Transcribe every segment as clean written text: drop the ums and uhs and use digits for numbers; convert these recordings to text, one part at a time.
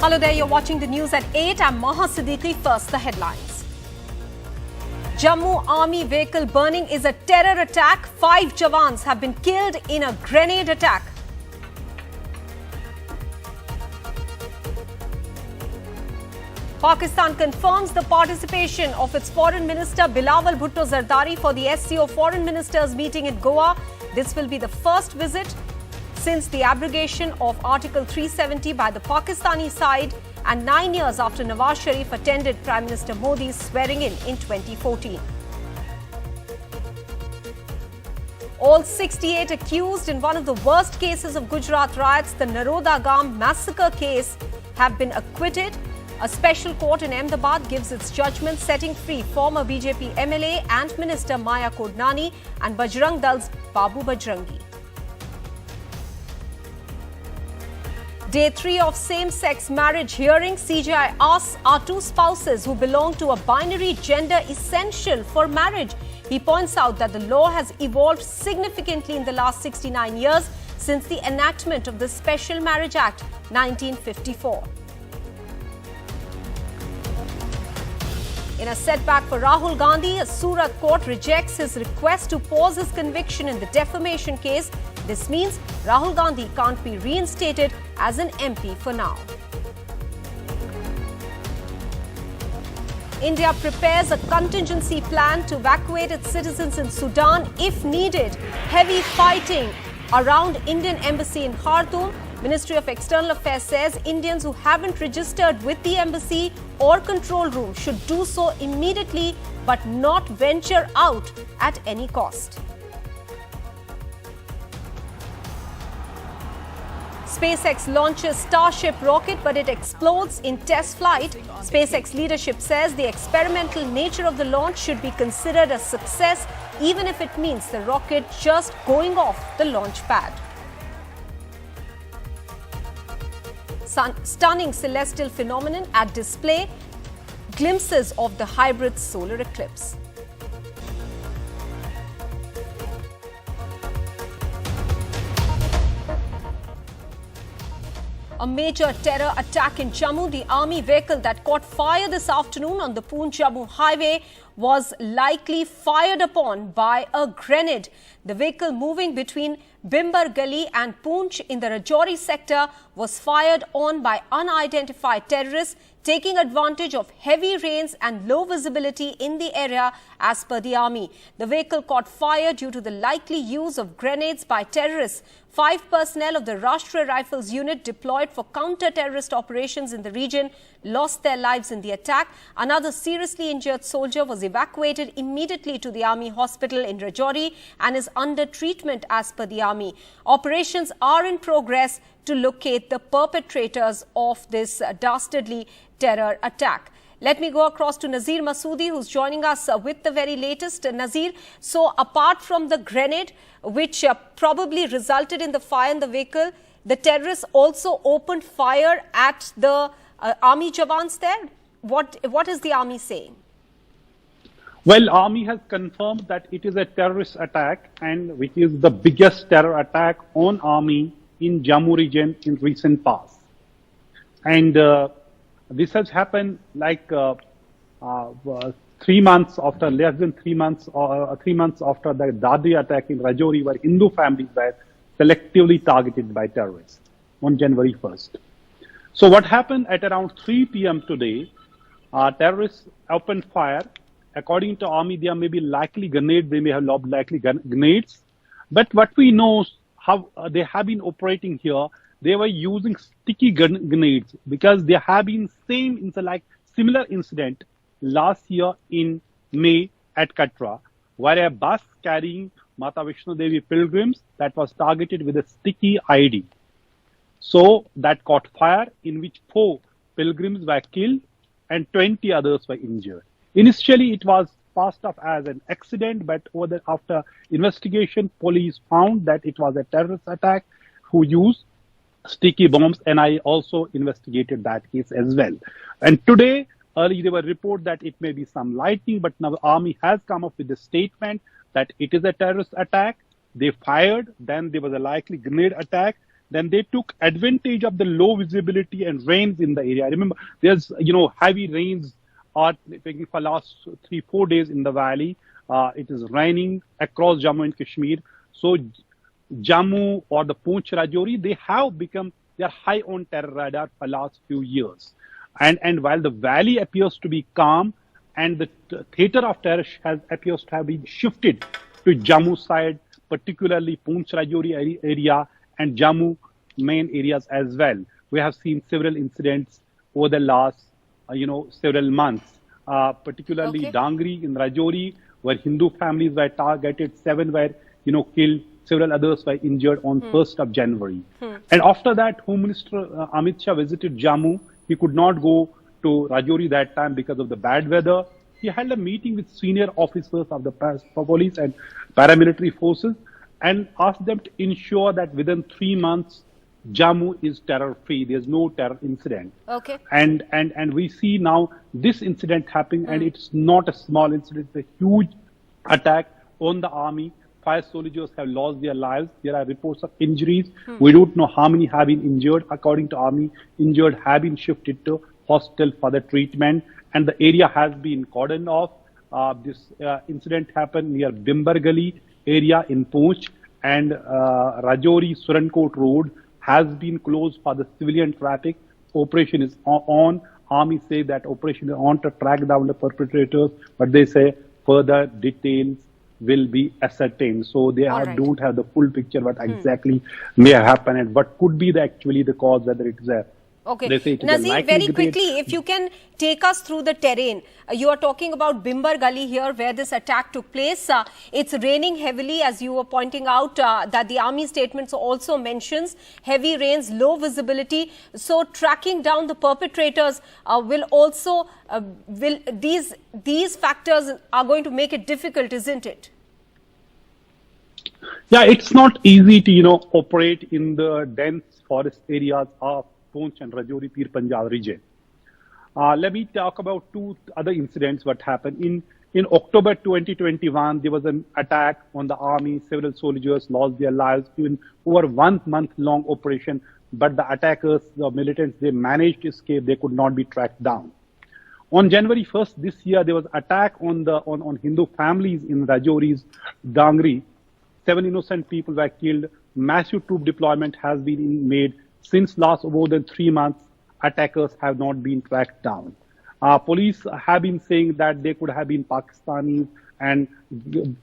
Hello there, you're watching the news at 8. I'm Maha Siddiqui. First, the headlines. Jammu army vehicle burning is a terror attack. 5 Jawans have been killed in a grenade attack. Pakistan confirms the participation of its Foreign Minister Bilawal Bhutto Zardari for the SCO Foreign Ministers meeting in Goa. This will be the first visit since the abrogation of Article 370 by the Pakistani side and 9 years after Nawaz Sharif attended Prime Minister Modi's swearing in 2014. All 68 accused in one of the worst cases of Gujarat riots, the Naroda Gam massacre case, have been acquitted. A special court in Ahmedabad gives its judgment setting free former BJP MLA and Minister Maya Kodnani and Bajrang Dal's Babu Bajrangi. Day 3 of same-sex marriage hearing, CJI asks, are two spouses who belong to a binary gender essential for marriage? He points out that the law has evolved significantly in the last 69 years since the enactment of the Special Marriage Act 1954. In a setback for Rahul Gandhi, a Surat court rejects his request to pause his conviction in the defamation case. This means Rahul Gandhi can't be reinstated as an MP for now. India prepares a contingency plan to evacuate its citizens in Sudan if needed. Heavy fighting around Indian embassy in Khartoum. Ministry of External Affairs says Indians who haven't registered with the embassy or control room should do so immediately but not venture out at any cost. SpaceX launches Starship rocket, but it explodes in test flight. SpaceX leadership says the experimental nature of the launch should be considered a success, even if it means the rocket just going off the launch pad. Stunning celestial phenomenon at display, glimpses of the hybrid solar eclipse. A major terror attack in Jammu. The army vehicle that caught fire this afternoon on the Poonch-Jammu highway was likely fired upon by a grenade. The vehicle moving between Bhimber Gali and Poonch in the Rajouri sector was fired on by unidentified terrorists, taking advantage of heavy rains and low visibility in the area, as per the army. The vehicle caught fire due to the likely use of grenades by terrorists. 5 personnel of the Rashtriya Rifles unit deployed for counter-terrorist operations in the region lost their lives in the attack. Another seriously injured soldier was evacuated immediately to the army hospital in Rajouri and is under treatment, as per the army. Operations are in progress to locate the perpetrators of this dastardly terror attack. Let me go across to Nazir Masoodi, who's joining us with the very latest. Nazir, so apart from the grenade, which probably resulted in the fire in the vehicle, the terrorists also opened fire at the army Jawans there. What is the army saying? Well, army has confirmed that it is a terrorist attack, and which is the biggest terror attack on army in Jammu region in recent past. And this has happened like 3 months after, less than 3 months, or 3 months after the Dadri attack in Rajouri, where Hindu families were selectively targeted by terrorists on January 1st. So what happened at around 3 p.m. today, terrorists opened fire. According to army, there may be likely grenades, they may have lobbed likely grenades. But what we know, how they have been operating here, they were using sticky grenades, because there have been similar incident last year in May at Katra, where a bus carrying Mata Vaishno Devi pilgrims that was targeted with a sticky ID. So that caught fire, in which 4 pilgrims were killed and 20 others were injured. Initially, it was passed off as an accident, but after investigation, police found that it was a terrorist attack who used sticky bombs, and I also investigated that case as well. And today, early there were reports that it may be some lightning, but now the army has come up with a statement that it is a terrorist attack. They fired, then there was a likely grenade attack, then they took advantage of the low visibility and rains in the area. Remember, there's, heavy rains are taking for last 3-4 days in the valley. It is raining across Jammu and Kashmir. So Jammu or the Poonch Rajouri, they are high on terror radar for last few years. And while the valley appears to be calm and the theater of terror appears to have been shifted to Jammu side, particularly Poonch Rajouri area and Jammu main areas as well. We have seen several incidents over the last, several months, particularly Dangri in Rajouri, where Hindu families were targeted, 7 were, killed, several others were injured on 1st of January. And after that, Home Minister Amit Shah visited Jammu. He could not go to Rajouri that time because of the bad weather. He held a meeting with senior officers of the police and paramilitary forces and asked them to ensure that within 3 months, Jammu is terror-free. There's no terror incident. Okay. And we see now this incident happening, and it's not a small incident. It's a huge attack on the army. 5 soldiers have lost their lives. There are reports of injuries. We don't know how many have been injured. According to army, injured have been shifted to hospital for the treatment, and the area has been cordoned off. This incident happened near Bhimber Gali area in Poonch, and Rajouri Surankot Road has been closed for the civilian traffic. Operation is on. Army say that operation is on to track down the perpetrators, but they say further details will be ascertained. So they don't have the full picture what exactly may happen and what could be actually the cause, whether it is a Nazir, very quickly, if you can take us through the terrain. You are talking about Bhimber Gali here, where this attack took place. It's raining heavily, as you were pointing out, that the army statements also mentions heavy rains, low visibility. So tracking down the perpetrators will also, these factors are going to make it difficult, isn't it? Yeah, it's not easy to, operate in the dense forest areas of Poonch and Rajouri Pir Panjal region. Let me talk about 2 other incidents what happened. In October 2021, there was an attack on the army. Several soldiers lost their lives in over 1 month long operation. But the attackers, the militants, they managed to escape. They could not be tracked down. On January 1st this year, there was attack on Hindu families in Rajouri's Dangri. 7 innocent people were killed. Massive troop deployment has been made. Since last more than 3 months, attackers have not been tracked down. Police have been saying that they could have been Pakistanis and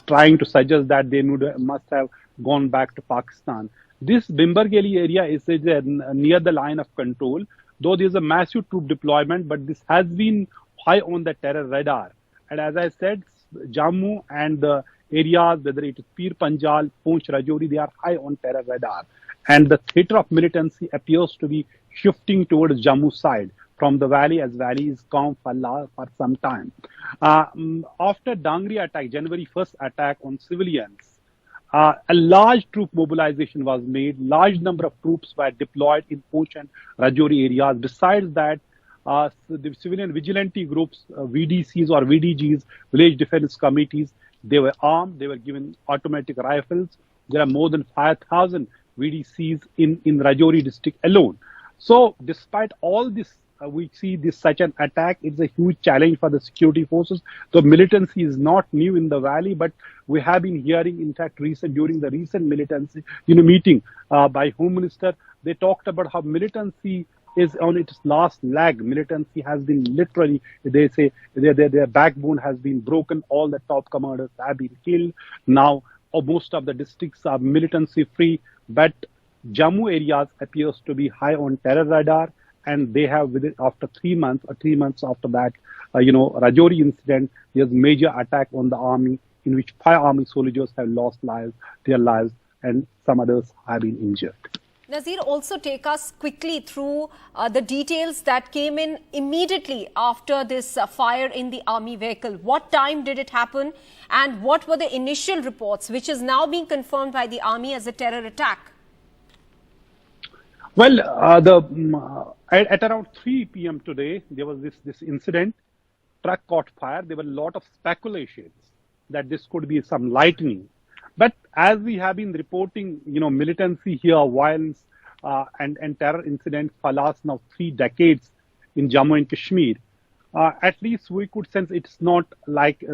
trying to suggest that they must have gone back to Pakistan. This Bhimber Gali area is near the line of control, though there's a massive troop deployment, but this has been high on the terror radar. And as I said, Jammu and the areas, whether it is Pir Panjal, Poonch, Rajouri, they are high on terror radar. And the theater of militancy appears to be shifting towards Jammu side from the valley, as valley is calm for some time. After Dangri attack, January 1st attack on civilians, a large troop mobilization was made. Large number of troops were deployed in Poonch and Rajouri areas. Besides that, the civilian vigilante groups, VDCs or VDGs, Village Defense Committees, they were armed. They were given automatic rifles. There are more than 5,000 VDCs in Rajouri district alone. So despite all this, we see this such an attack. It's a huge challenge for the security forces. The militancy is not new in the valley, but we have been hearing, in fact, during the recent militancy meeting by Home Minister, they talked about how militancy is on its last leg. Militancy has been literally, they say, their backbone has been broken. All the top commanders have been killed. Now, most of the districts are militancy free, but Jammu areas appears to be high on terror radar, and they have after 3 months or 3 months after that, Rajouri incident, there's major attack on the army in which 5 army soldiers have lost their lives, and some others have been injured. Nazir, also take us quickly through the details that came in immediately after this fire in the army vehicle. What time did it happen, and what were the initial reports, which is now being confirmed by the army as a terror attack? Well, at around 3 p.m. today, there was this incident. Truck caught fire. There were a lot of speculations that this could be some lightning. But as we have been reporting, militancy here, violence, and terror incidents for last now 3 decades in Jammu and Kashmir, at least we could sense it's not like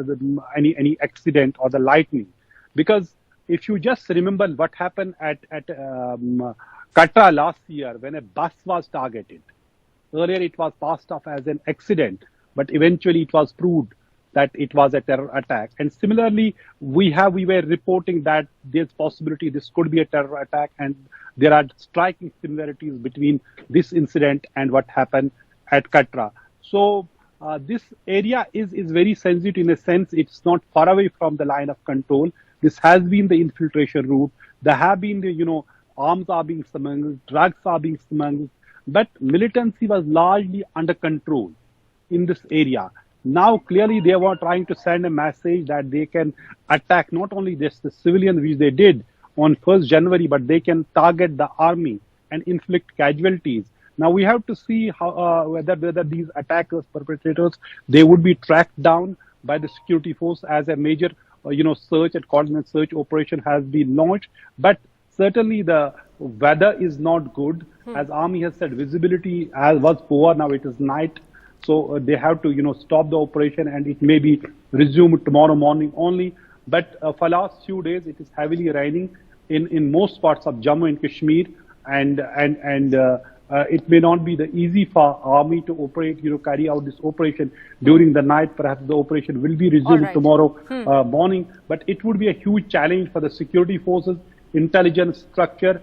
any accident or the lightning. Because if you just remember what happened at Katra last year when a bus was targeted. Earlier it was passed off as an accident, but eventually it was proved that it was a terror attack. And similarly, we were reporting that there's possibility this could be a terror attack, and there are striking similarities between this incident and what happened at Katra. So this area is very sensitive in a sense. It's not far away from the line of control. This has been the infiltration route. There have been the, arms are being smuggled, drugs are being smuggled, but militancy was largely under control in this area. Now, clearly, they were trying to send a message that they can attack not only the civilians, which they did on 1st January, but they can target the army and inflict casualties. Now, we have to see how whether these attackers, perpetrators, they would be tracked down by the security force as a major, search and coordinate search operation has been launched. But certainly, the weather is not good. As Army has said, visibility was poor. Now it is night. So they have to, stop the operation, and it may be resumed tomorrow morning only. But for last few days, it is heavily raining in most parts of Jammu and Kashmir, and it may not be the easy for Army to operate, carry out this operation during the night. Perhaps the operation will be resumed tomorrow morning. But it would be a huge challenge for the security forces, intelligence structure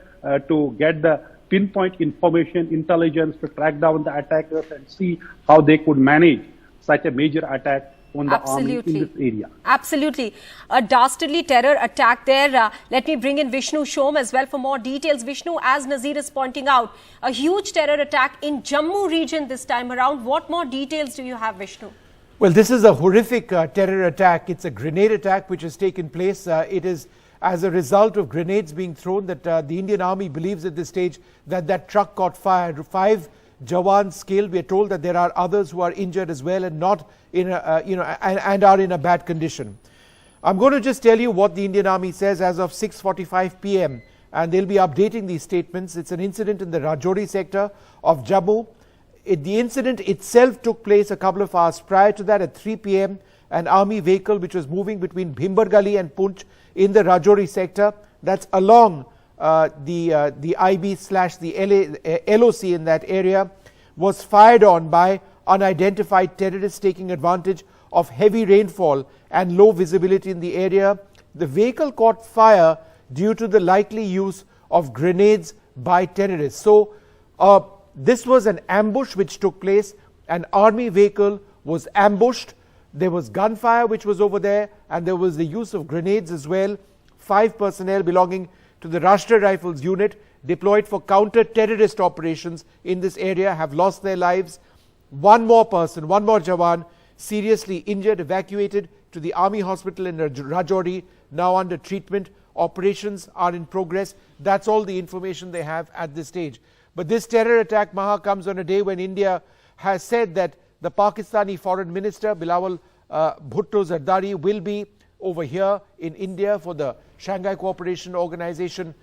to get the pinpoint information, intelligence to track down the attackers and see how they could manage such a major attack on the army in this area. Absolutely. A dastardly terror attack there. Let me bring in Vishnu Shom as well for more details. Vishnu, as Nazir is pointing out, a huge terror attack in Jammu region this time around. What more details do you have, Vishnu? Well, this is a horrific terror attack. It's a grenade attack which has taken place. It is as a result of grenades being thrown that the Indian Army believes at this stage that truck caught fire. 5 Jawans killed. We are told that there are others who are injured as well and not in and are in a bad condition. I'm going to just tell you what the Indian Army says as of 6:45 p.m. and they'll be updating these statements. It's an incident in the Rajouri sector of Jammu. The incident itself took place a couple of hours prior to that at 3 p.m. An army vehicle which was moving between Bhimber Gali and Poonch in the Rajouri sector, that's along the IB/the LOC in that area, was fired on by unidentified terrorists taking advantage of heavy rainfall and low visibility in the area. The vehicle caught fire due to the likely use of grenades by terrorists. So this was an ambush which took place. An army vehicle was ambushed. There was gunfire which was over there, and there was the use of grenades as well. 5 personnel belonging to the Rashtriya Rifles unit deployed for counter-terrorist operations in this area have lost their lives. One more Jawan, seriously injured, evacuated to the army hospital in Rajouri, now under treatment. Operations are in progress. That's all the information they have at this stage. But this terror attack, Maha, comes on a day when India has said that the Pakistani Foreign Minister, Bilawal Bhutto Zardari, will be over here in India for the Shanghai Cooperation Organization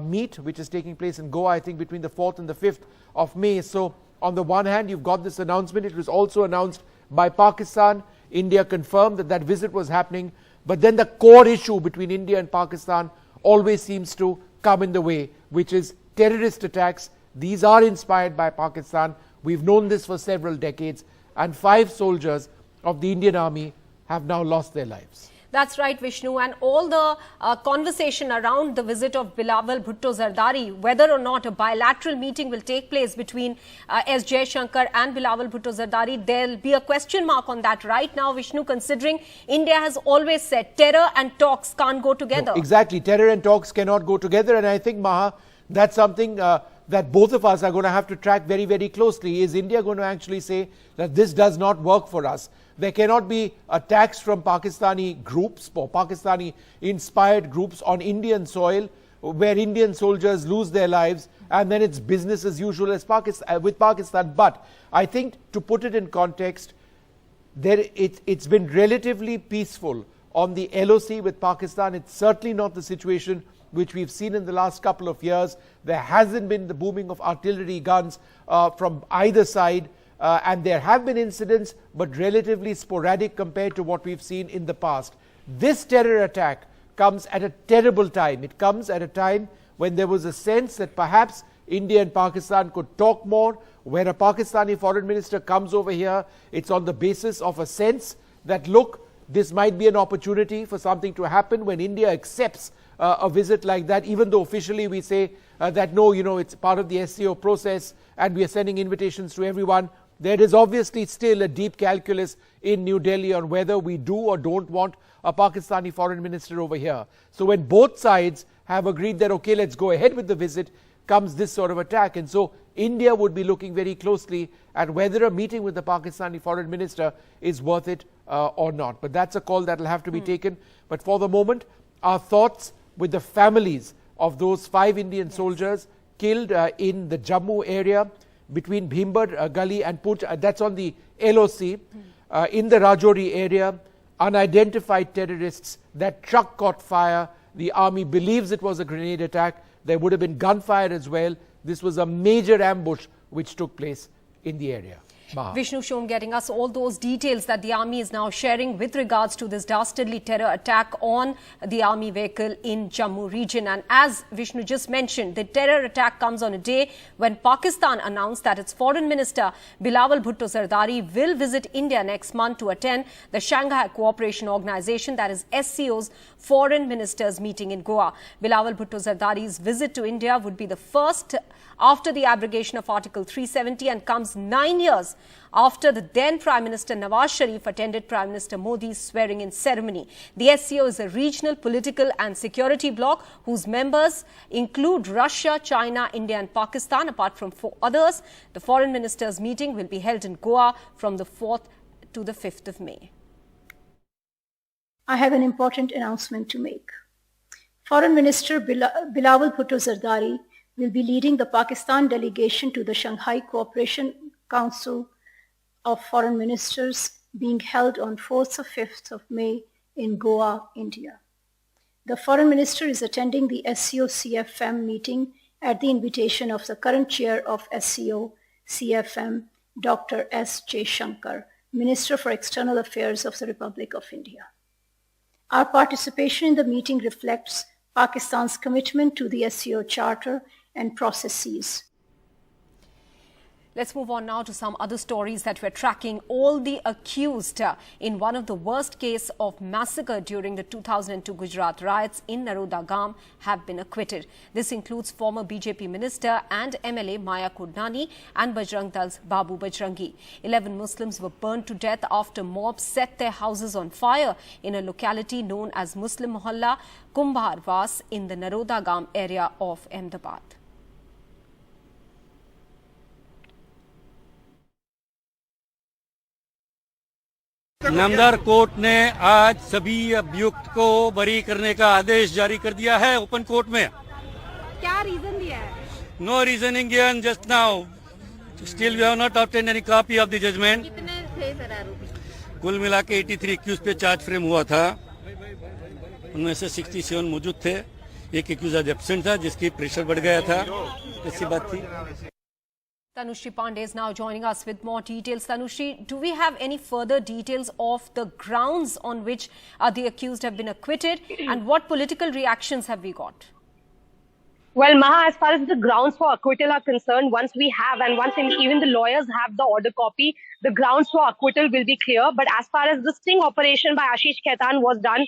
meet, which is taking place in Goa, I think, between the 4th and the 5th of May. So, on the one hand, you've got this announcement. It was also announced by Pakistan. India confirmed that visit was happening. But then the core issue between India and Pakistan always seems to come in the way, which is terrorist attacks. These are inspired by Pakistan. We've known this for several decades. And 5 soldiers of the Indian Army have now lost their lives. That's right, Vishnu. And all the conversation around the visit of Bilawal Bhutto Zardari, whether or not a bilateral meeting will take place between S. Jaishankar and Bilawal Bhutto Zardari, there'll be a question mark on that right now, Vishnu, considering India has always said terror and talks can't go together. No, exactly. Terror and talks cannot go together. And I think, Maha, that's something that both of us are going to have to track very, very closely. Is India going to actually say that this does not work for us? There cannot be attacks from Pakistani groups or Pakistani-inspired groups on Indian soil where Indian soldiers lose their lives, and then it's business as usual as with Pakistan. But I think, to put it in context, it's been relatively peaceful on the LOC with Pakistan. It's certainly not the situation which we've seen in the last couple of years. There hasn't been the booming of artillery guns from either side, and there have been incidents, but relatively sporadic compared to what we've seen in the past. This terror attack comes at a terrible time. It comes at a time when there was a sense that perhaps India and Pakistan could talk more. When a Pakistani foreign minister comes over here, it's on the basis of a sense that, look, this might be an opportunity for something to happen. When India accepts a visit like that, even though officially we say that no, it's part of the SCO process and we are sending invitations to everyone, there is obviously still a deep calculus in New Delhi on whether we do or don't want a Pakistani foreign minister over here. So when both sides have agreed that, okay, let's go ahead with the visit, comes this sort of attack. And so India would be looking very closely at whether a meeting with the Pakistani foreign minister is worth it or not. But that's a call that will have to be taken. But for the moment, our thoughts with the families of those 5 Indian soldiers killed in the Jammu area between Bhimber Gali and Poonch. That's on the LOC. In the Rajouri area, unidentified terrorists, that truck caught fire. The army believes it was a grenade attack. There would have been gunfire as well. This was a major ambush which took place in the area. Vishnu Shon getting us all those details that the army is now sharing with regards to this dastardly terror attack on the army vehicle in Jammu region. And as Vishnu just mentioned, the terror attack comes on a day when Pakistan announced that its foreign minister Bilawal Bhutto Zardari will visit India next month to attend the Shanghai Cooperation Organization, that is SCO's foreign ministers meeting in Goa. Bilawal Bhutto Zardari's visit to India would be the first after the abrogation of Article 370 and comes 9 years after the then Prime Minister Nawaz Sharif attended Prime Minister Modi's swearing-in ceremony. The SCO is a regional political and security bloc whose members include Russia, China, India and Pakistan, apart from 4 others. The foreign ministers' meeting will be held in Goa from the 4th to the 5th of May. I have an important announcement to make. Foreign Minister Bilawal Bhutto Zardari will be leading the Pakistan delegation to the Shanghai Cooperation Council of Foreign Ministers being held on 4th or 5th of May in Goa, India. The Foreign Minister is attending the SCO-CFM meeting at the invitation of the current chair of SCO-CFM, Dr. S. Jaishankar, Minister for External Affairs of the Republic of India. Our participation in the meeting reflects Pakistan's commitment to the SCO Charter and processes. Let's move on now to some other stories that we're tracking. All the accused in one of the worst cases of massacre during the 2002 Gujarat riots in Naroda Gam have been acquitted. This includes former BJP minister and MLA Maya Kudnani and Bajrang Dal's Babu Bajrangi. 11 Muslims were burned to death after mobs set their houses on fire in a locality known as Muslim Mohalla Kumbhar Vas in the Naroda Gam area of Ahmedabad. नामदार court ने आज सभी अभियुक्त को बरी करने का आदेश जारी कर दिया है ओपन कोर्ट में। क्या रीजन दिया है? No reasoning given just now. Still we have not obtained any copy of the judgement. कितने थे सर आरोपी? कुल मिला के 83 एक्यूज पे चार्ज फ्रेम हुआ था। उनमें से 67 मौजूद थे। एक एक्यूज आज एब्सेंट था जिसकी प्रेशर बढ़ गया था। ऐसी बात थी। Tanushri Pandey is now joining us with more details. Tanushri, do we have any further details of the grounds on which the accused have been acquitted and what political reactions have we got? Well, Maha, as far as the grounds for acquittal are concerned, once we have and once even the lawyers have the order copy, the grounds for acquittal will be clear. But as far as the sting operation by Ashish Khaitan was done,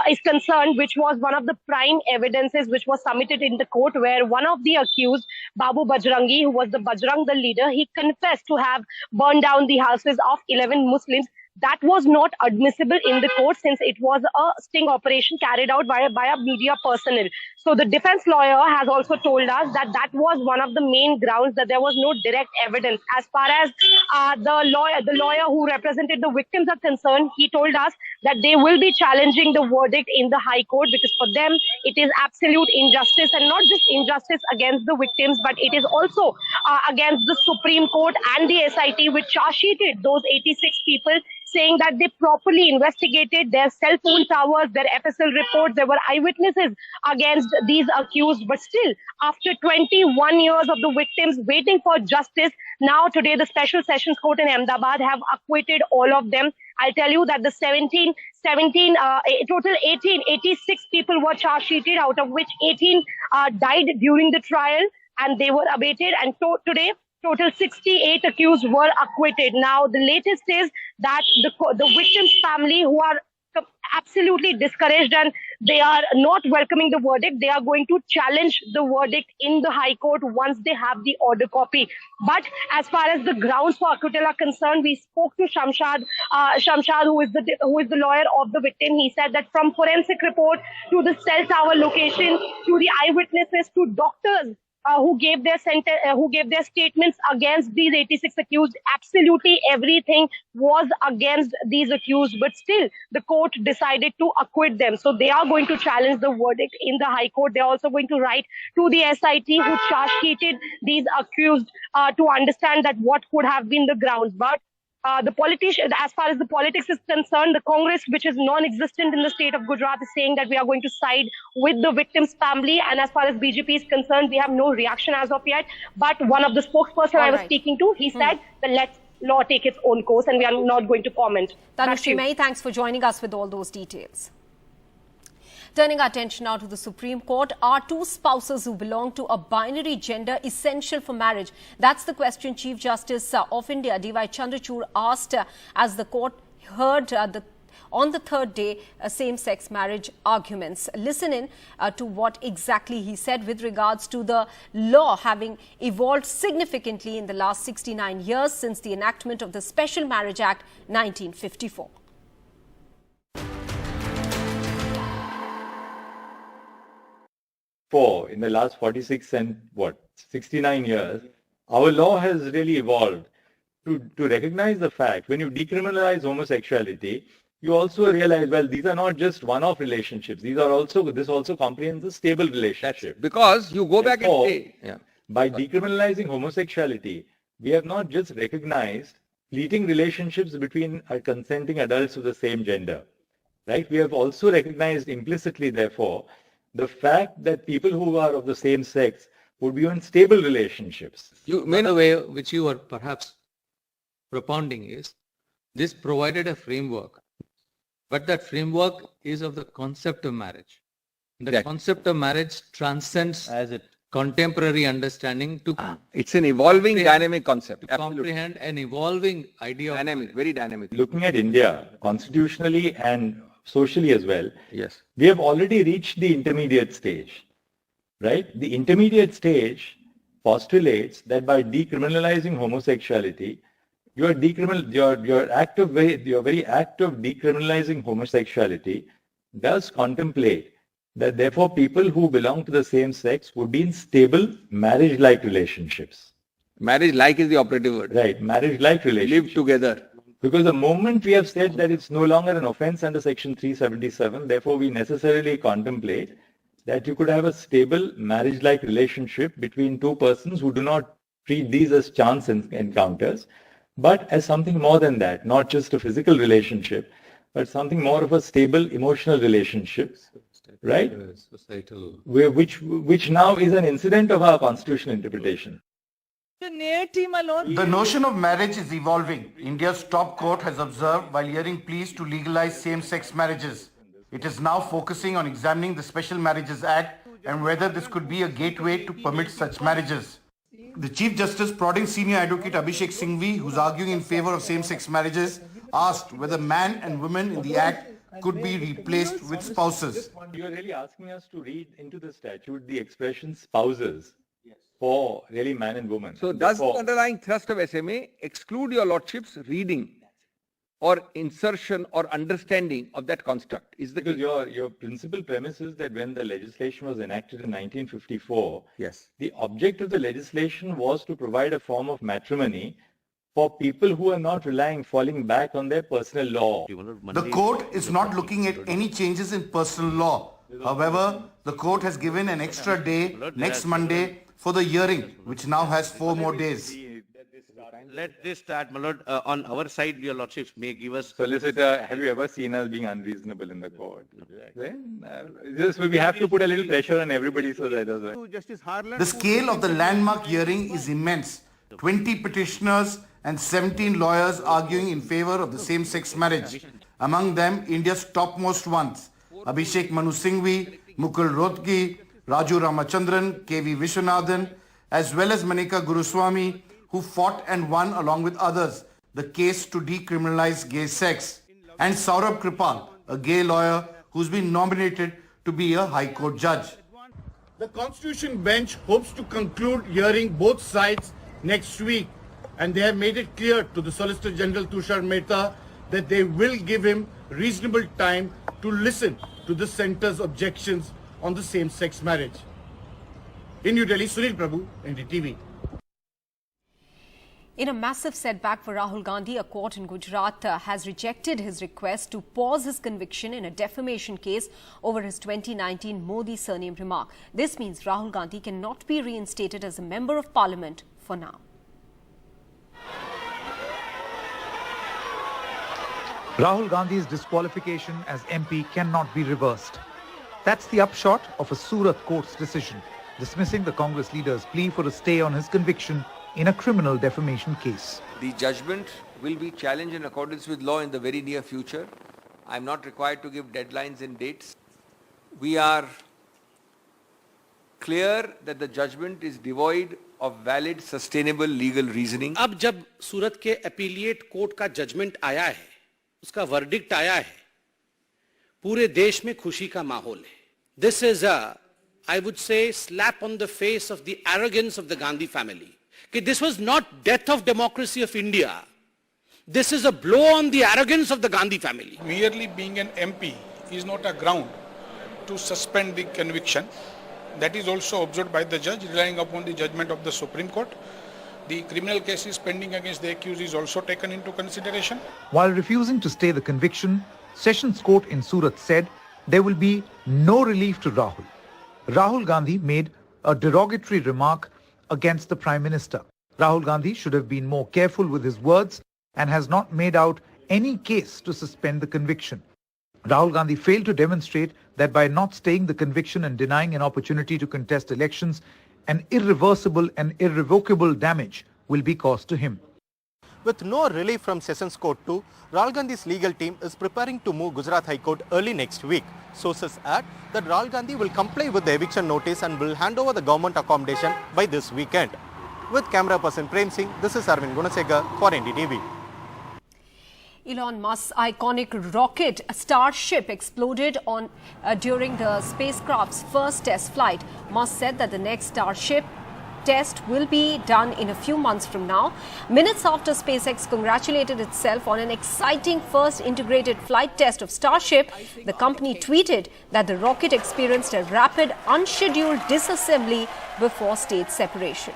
is concerned, which was one of the prime evidences which was submitted in the court, where one of the accused, Babu Bajrangi, who was the Bajrang Dal leader, he confessed to have burned down the houses of 11 Muslims. That was not admissible in the court since it was a sting operation carried out by a media personnel. So the defense lawyer has also told us that that was one of the main grounds, that there was no direct evidence. As far as the lawyer who represented the victims are concerned, he told us that they will be challenging the verdict in the High Court because for them it is absolute injustice, and not just injustice against the victims, but it is also against the Supreme Court and the SIT, which charge sheeted those 86 people, saying that they properly investigated their cell phone towers, their FSL reports. There were eyewitnesses against these accused. But still, after 21 years of the victims waiting for justice, now today the Special Sessions Court in Ahmedabad have acquitted all of them. I'll tell you that the 86 people were charge sheeted, out of which 18 died during the trial and they were abated. And today, total 68 accused were acquitted. Now, the latest is that the victims' family, who are absolutely discouraged and they are not welcoming the verdict, they are going to challenge the verdict in the High Court once they have the order copy. But as far as the grounds for acquittal are concerned, we spoke to Shamshad, who is the lawyer of the victim. He said that from forensic report to the cell tower location to the eyewitnesses to doctors who gave their statements against these 86 accused, absolutely everything was against these accused. But still, the court decided to acquit them. So they are going to challenge the verdict in the High Court. They're also going to write to the SIT who charge sheeted these accused to understand that what could have been the grounds. But the politician, as far as the politics is concerned, the Congress, which is non-existent in the state of Gujarat, is saying that we are going to side with the victim's family. And as far as BJP is concerned, we have no reaction as of yet. But one of the spokesperson I was speaking to, he said that let law take its own course and we are not going to comment. Tanushree, many thanks for joining us with all those details. Turning our attention now to the Supreme Court, are two spouses who belong to a binary gender essential for marriage? That's the question Chief Justice of India, D.Y. Chandrachud, asked as the court heard on the third day same-sex marriage arguments. Listen in to what exactly he said with regards to the law having evolved significantly in the last 69 years since the enactment of the Special Marriage Act 1954. In the last 46 and 69 years, our law has really evolved to recognize the fact when you decriminalize homosexuality, you also realize, well, these are not just one-off relationships. This also comprehends a stable relationship. Because you go back and say, by decriminalizing homosexuality, we have not just recognized fleeting relationships between consenting adults of the same gender, right? We have also recognized implicitly, therefore, the fact that people who are of the same sex would be in stable relationships. you mean the way which you are perhaps propounding is, this provided a framework, but that framework is of the concept of marriage. The concept of marriage transcends as a contemporary understanding to it's an evolving dynamic concept. To comprehend an evolving idea Dynamic, of very dynamic. Looking at India, constitutionally and socially as well, Yes. we have already reached the intermediate stage, right? The intermediate stage postulates that by decriminalizing homosexuality, your very act of decriminalizing homosexuality does contemplate that therefore people who belong to the same sex would be in stable marriage-like relationships. Marriage-like is the operative word. Right, marriage-like relationships. Live together. Because the moment we have said that it's no longer an offense under Section 377, therefore we necessarily contemplate that you could have a stable marriage-like relationship between two persons who do not treat these as chance encounters, but as something more than that, not just a physical relationship, but something more of a stable emotional relationship, right? societal. Which now is an incident of our constitutional interpretation. The notion of marriage is evolving. India's top court has observed while hearing pleas to legalize same-sex marriages. It is now focusing on examining the Special Marriages Act and whether this could be a gateway to permit such marriages. The Chief Justice, prodding senior advocate Abhishek Singhvi, who's arguing in favor of same-sex marriages, asked whether man and woman in the Act could be replaced with spouses. You are really asking us to read into the statute the expression spouses for really man and woman. So does the underlying thrust of SMA exclude your lordship's reading or insertion or understanding of that construct? Is the Because your principal premise is that when the legislation was enacted in 1954, yes, the object of the legislation was to provide a form of matrimony for people who are not falling back on their personal law. The court is not looking at any changes in personal law. However, the court has given an extra day next Monday for the hearing, which now has 4 more days. Let this start, my lord. On our side, your lordships may give us... Solicitor, have you ever seen us being unreasonable in the court? Then, we have to put a little pressure on everybody so that The scale of the landmark hearing is immense. 20 petitioners and 17 lawyers arguing in favor of the same-sex marriage. Among them, India's topmost ones, Abhishek Manu Singhvi, Mukul Rohtgi, Raju Ramachandran, K.V. Vishwanathan, as well as Manika Guruswamy, who fought and won along with others the case to decriminalize gay sex. And Saurabh Kripal, a gay lawyer who's been nominated to be a High Court judge. The Constitution Bench hopes to conclude hearing both sides next week, and they have made it clear to the Solicitor General Tushar Mehta that they will give him reasonable time to listen to the centre's objections on the same-sex marriage. In New Delhi, Sunil Prabhu, NDTV. In a massive setback for Rahul Gandhi, a court in Gujarat has rejected his request to pause his conviction in a defamation case over his 2019 Modi surname remark. This means Rahul Gandhi cannot be reinstated as a member of parliament for now. Rahul Gandhi's disqualification as MP cannot be reversed. That's the upshot of a Surat court's decision, dismissing the Congress leader's plea for a stay on his conviction in a criminal defamation case. The judgment will be challenged in accordance with law in the very near future. I am not required to give deadlines and dates. We are clear that the judgment is devoid of valid, sustainable legal reasoning. अब जब सूरत के appellate court का judgement आया है, उसका verdict आया है, पूरे देश में खुशी का माहौल है. This is a, I would say, slap on the face of the arrogance of the Gandhi family. This was not death of democracy of India. This is a blow on the arrogance of the Gandhi family. Merely being an MP is not a ground to suspend the conviction. That is also observed by the judge, relying upon the judgment of the Supreme Court. The criminal cases pending against the accused is also taken into consideration. While refusing to stay the conviction, Sessions Court in Surat said there will be no relief to Rahul. Rahul Gandhi made a derogatory remark against the Prime Minister. Rahul Gandhi should have been more careful with his words and has not made out any case to suspend the conviction. Rahul Gandhi failed to demonstrate that by not staying the conviction and denying an opportunity to contest elections, an irreversible and irrevocable damage will be caused to him. With no relief from Sessions Court 2, Rahul Gandhi's legal team is preparing to move Gujarat High Court early next week. Sources add that Rahul Gandhi will comply with the eviction notice and will hand over the government accommodation by this weekend. With camera person Prem Singh, this is Arvind Gunasekar for NDTV. Elon Musk's iconic rocket Starship exploded during the spacecraft's first test flight. Musk said that the next Starship test will be done in a few months from now. Minutes after SpaceX congratulated itself on an exciting first integrated flight test of Starship, the company tweeted that the rocket experienced a rapid, unscheduled disassembly before stage separation.